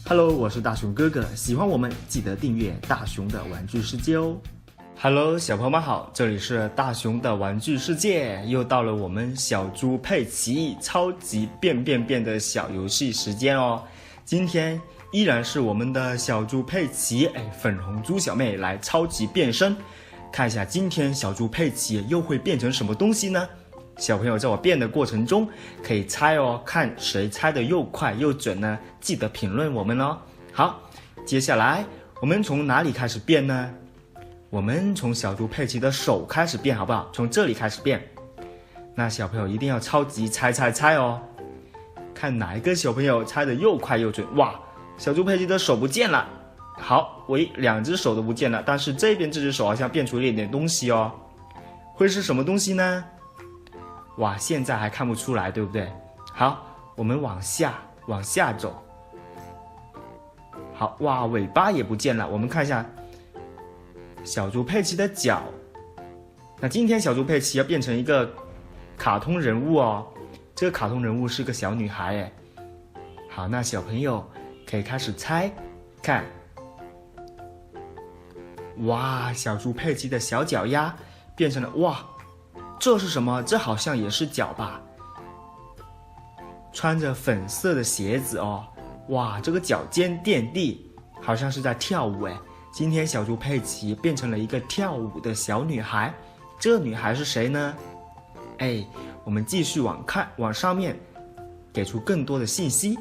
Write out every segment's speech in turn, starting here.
Hello， 我是大熊哥哥，喜欢我们记得订阅大熊的玩具世界哦。Hello， 小朋友们好，这里是大熊的玩具世界，又到了我们小猪佩奇超级变的小游戏时间哦。今天依然是我们的小猪佩奇，粉红猪小妹来超级变身，看一下今天小猪佩奇又会变成什么东西呢？小朋友在我变的过程中可以猜哦，看谁猜的又快又准呢？记得评论我们哦。好，接下来我们从哪里开始变呢？我们从小猪佩奇的手开始变好不好？从这里开始变。那小朋友一定要超级猜哦，看哪一个小朋友猜的又快又准。哇，小猪佩奇的手不见了。好，两只手都不见了，但是这边这只手好像变出了一点东西哦，会是什么东西呢？哇，现在还看不出来，对不对？好，我们往下走。好，哇，尾巴也不见了。我们看一下小猪佩奇的脚。那今天小猪佩奇要变成一个卡通人物哦，这个卡通人物是个小女孩哎。好，那小朋友可以开始猜，看。哇，小猪佩奇的小脚丫变成了哇。这是什么？这好像也是脚吧，穿着粉色的鞋子哦。哇，这个脚尖垫地，好像是在跳舞哎。今天小猪佩奇变成了一个跳舞的小女孩，这女孩是谁呢？我们继续往上面给出更多的信息。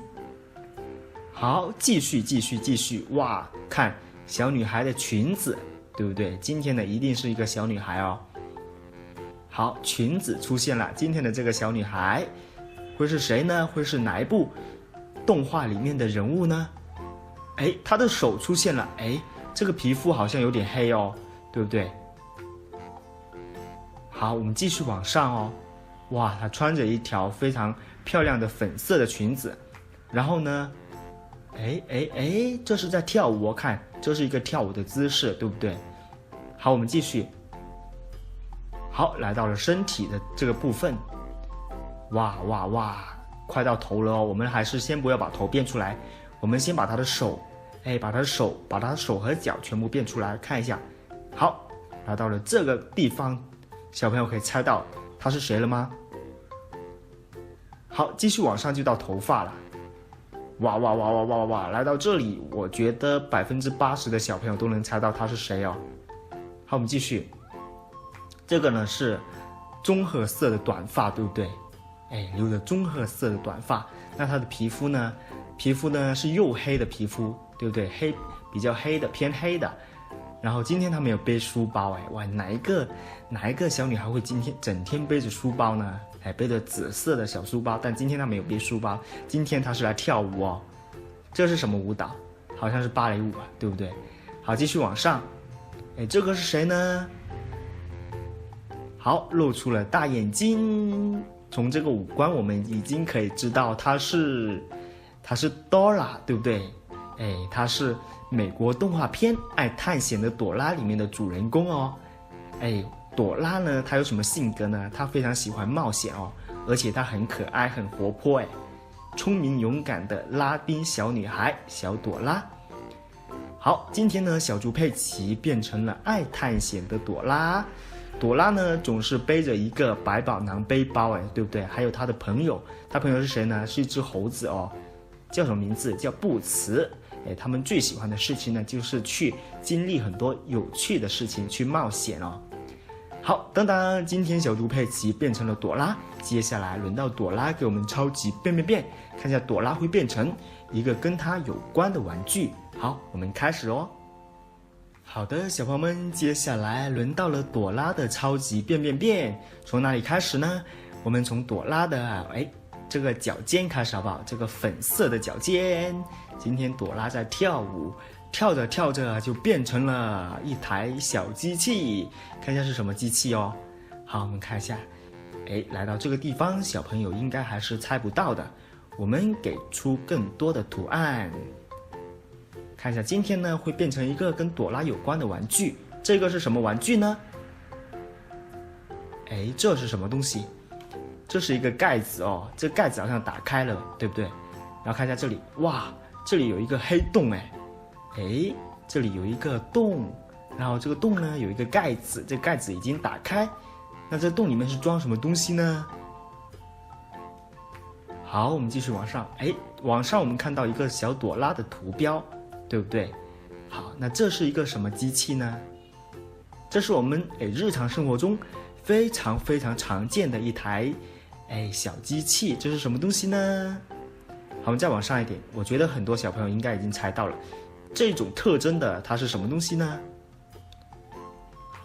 好，继续，哇，看小女孩的裙子，对不对？今天的一定是一个小女孩哦。好，裙子出现了，今天的这个小女孩会是谁呢？会是哪一部动画里面的人物呢？她的手出现了，这个皮肤好像有点黑哦，对不对？好，我们继续往上哦。哇，她穿着一条非常漂亮的粉色的裙子，然后呢，这是在跳舞哦，看，这是一个跳舞的姿势，对不对？好，我们继续。好，来到了身体的这个部分，哇，快到头了哦。我们还是先不要把头变出来，我们先把他的手，把他的手和脚全部变出来，看一下。好，来到了这个地方，小朋友可以猜到他是谁了吗？好，继续往上就到头发了。哇，来到这里，我觉得80%的小朋友都能猜到他是谁哦。好，我们继续。这个呢是棕褐色的短发，对不对？留着棕褐色的短发，那它的皮肤呢是黝黑的皮肤，对不对？比较黑的，偏黑的。然后今天她没有背书包，哇，哪一个小女孩会今天整天背着书包呢？背着紫色的小书包，但今天她没有背书包，今天她是来跳舞哦。这是什么舞蹈？好像是芭蕾舞吧，对不对？好，继续往上。这个是谁呢？好，露出了大眼睛。从这个五官，我们已经可以知道她是 Dora， 对不对？她是美国动画片《爱探险的朵拉》里面的主人公哦。朵拉呢，她有什么性格呢？她非常喜欢冒险哦，而且她很可爱，很活泼，聪明勇敢的拉丁小女孩小朵拉。好，今天呢，小猪佩奇变成了爱探险的朵拉。朵拉呢总是背着一个百宝囊背包，对不对？还有她的朋友，她朋友是谁呢？是一只猴子哦，叫什么名字？叫布茨。他们最喜欢的事情呢，就是去经历很多有趣的事情，去冒险哦。好，当当，今天小猪佩奇变成了朵拉，接下来轮到朵拉给我们超级变，看一下朵拉会变成一个跟她有关的玩具。好，我们开始哦。好的，小朋友们，接下来轮到了朵拉的超级变，从哪里开始呢？我们从朵拉的这个脚尖开始好不好？这个粉色的脚尖，今天朵拉在跳舞，跳着就变成了一台小机器，看一下是什么机器哦。好，我们看一下，来到这个地方，小朋友应该还是猜不到的，我们给出更多的图案。看一下，今天呢会变成一个跟朵拉有关的玩具，这个是什么玩具呢？这是什么东西？这是一个盖子哦，这盖子好像打开了，对不对？然后看一下这里，哇，这里有一个黑洞哎，这里有一个洞，然后这个洞呢有一个盖子，这个盖子已经打开，那这洞里面是装什么东西呢？好，我们继续往上，往上我们看到一个小朵拉的图标，对不对？好，那这是一个什么机器呢？这是我们日常生活中非常非常常见的一台小机器，这是什么东西呢？好，我们再往上一点，我觉得很多小朋友应该已经猜到了，这种特征的它是什么东西呢？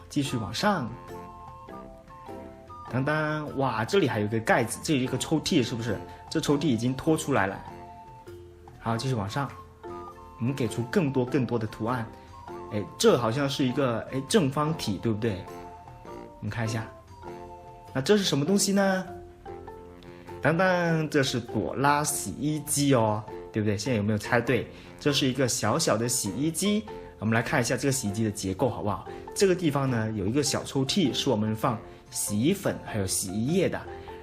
继续往上，当当，哇，这里还有一个盖子，这里有一个抽屉，是不是？这抽屉已经拖出来了。好，继续往上，我们给出更多的图案。这好像是一个正方体，对不对？我们看一下，那这是什么东西呢？当当，这是朵拉洗衣机哦，对不对？现在有没有猜对？这是一个小小的洗衣机。我们来看一下这个洗衣机的结构好不好？这个地方呢有一个小抽屉，是我们放洗衣粉还有洗衣液的。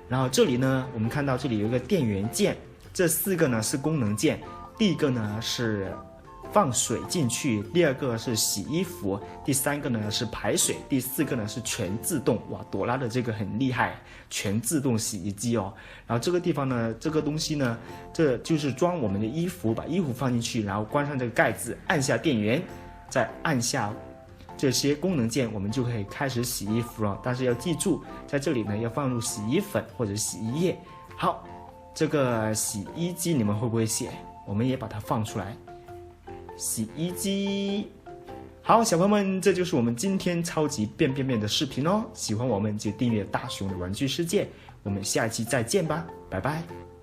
然后这里呢，我们看到这里有一个电源键，这4个呢是功能键。第一个呢是放水进去，第二个是洗衣服，第3个呢是排水，第4个呢是全自动。哇，朵拉的这个很厉害，全自动洗衣机哦。然后这个地方呢，这个东西呢，这就是装我们的衣服，把衣服放进去，然后关上这个盖子，按下电源，再按下这些功能键，我们就可以开始洗衣服了。但是要记住，在这里呢要放入洗衣粉或者洗衣液。好，这个洗衣机你们会不会写？我们也把它放出来。洗衣机。好，小朋友们，这就是我们今天超级变的视频哦。喜欢我们就订阅大熊的玩具世界，我们下一期再见吧，拜拜。